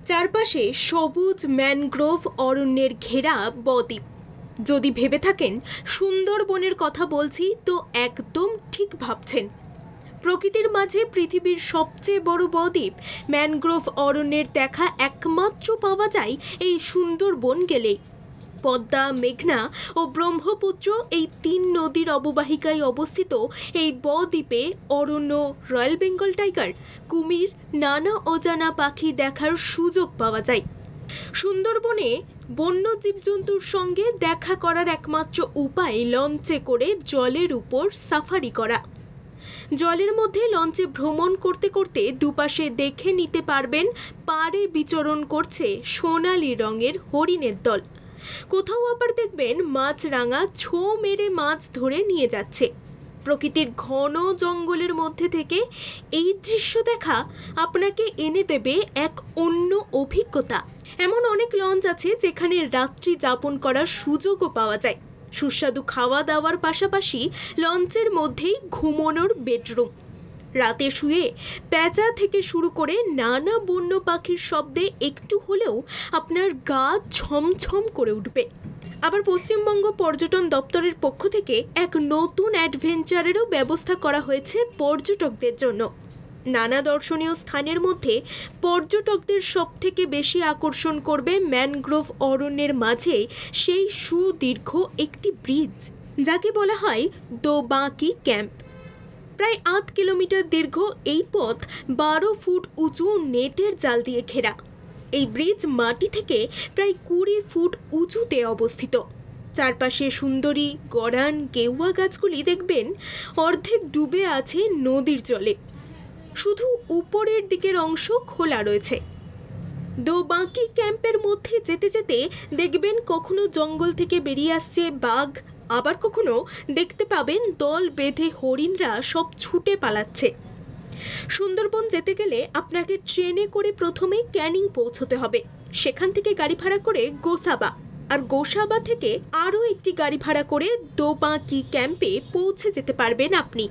চারপাশে সবুজ ম্যানগ্রোভ অরণ্যের ঘেরা বদ্বীপ। যদি ভেবে থাকেন সুন্দরবনের কথা বলছি তো একদম ঠিক ভাবছেন। প্রকৃতির মাঝে পৃথিবীর সবচেয়ে বড় বদ্বীপ ম্যানগ্রোভ অরণ্যের দেখা একমাত্র পাওয়া যায় এই সুন্দরবন গেলেই। পদ্মা, মেঘনা ও ব্রহ্মপুত্র এই তিন নদীর অববাহিকায় অবস্থিত এই বদ্বীপে অরণ্য, রয়্যাল বেঙ্গল টাইগার, কুমির, নানা অজানা পাখি দেখার সুযোগ পাওয়া যায়। সুন্দরবনে বন্য জীবজন্তুর সঙ্গে দেখা করার একমাত্র উপায় লঞ্চে করে জলের উপর সাফারি করা। জলের মধ্যে লঞ্চে ভ্রমণ করতে করতে দুপাশে দেখে নিতে পারবেন পাড়ে বিচরণ করছে সোনালি রঙের হরিণের দল। কোথাও আবার দেখবেন মাছরাঙা ছো মেরে মাছ ধরে নিয়ে যাচ্ছে। প্রকৃতির ঘন জঙ্গলের মধ্যে থেকে এই দৃশ্য দেখা আপনাকে এনে দেবে এক অন্য অভিজ্ঞতা। এমন অনেক লঞ্চ আছে যেখানে রাত্রি যাপন করার সুযোগও পাওয়া যায়। সুস্বাদু খাওয়া দাওয়ার পাশাপাশি লঞ্চের মধ্যেই ঘুমানোর বেডরুম। রাতে শুয়ে পেঁচা থেকে শুরু করে নানা বন্য পাখির শব্দে একটু হলেও আপনার গা ছমছম করে উঠবে। আবার পশ্চিমবঙ্গ পর্যটন দপ্তরের পক্ষ থেকে এক নতুন অ্যাডভেঞ্চারেরও ব্যবস্থা করা হয়েছে পর্যটকদের জন্য। নানা দর্শনীয় স্থানের মধ্যে পর্যটকদের সবথেকে বেশি আকর্ষণ করবে ম্যানগ্রোভ অরণ্যের মাঝে সেই সুদীর্ঘ একটি ব্রিজ, যাকে বলা হয় দোবাঁকি ক্যাম্প। প্রায় 8 কিলোমিটার দীর্ঘ এই পথ 12 ফুট উঁচু নেটের জাল দিয়ে ঘেরা। এই ব্রিজ মাটি থেকে প্রায় 20 ফুট উঁচুতে অবস্থিত। চারপাশে সুন্দরী গড়ান গেওয়া গাছগুলি দেখবেন অর্ধেক ডুবে আছে নদীর জলে। শুধু উপরের দিকের অংশ খোলা রয়েছে। দোবাঁকি ক্যাম্পের মধ্যে যেতে যেতে দেখবেন কখনো জঙ্গল থেকে বেরিয়ে আসছে বাঘ, আবার কখনো দেখতে পাবেন দল বেঁধে হরিণরা সব ছুটে পালাচ্ছে। সুন্দরবন যেতে গেলে আপনাকে ট্রেনে করে প্রথমে ক্যানিং পৌঁছতে হবে। সেখান থেকে গাড়ি ভাড়া করে গোসাবা, আর গোসাবা থেকে আরও একটি গাড়ি ভাড়া করে দোবাঁকি ক্যাম্পে পৌঁছে যেতে পারবেন আপনি।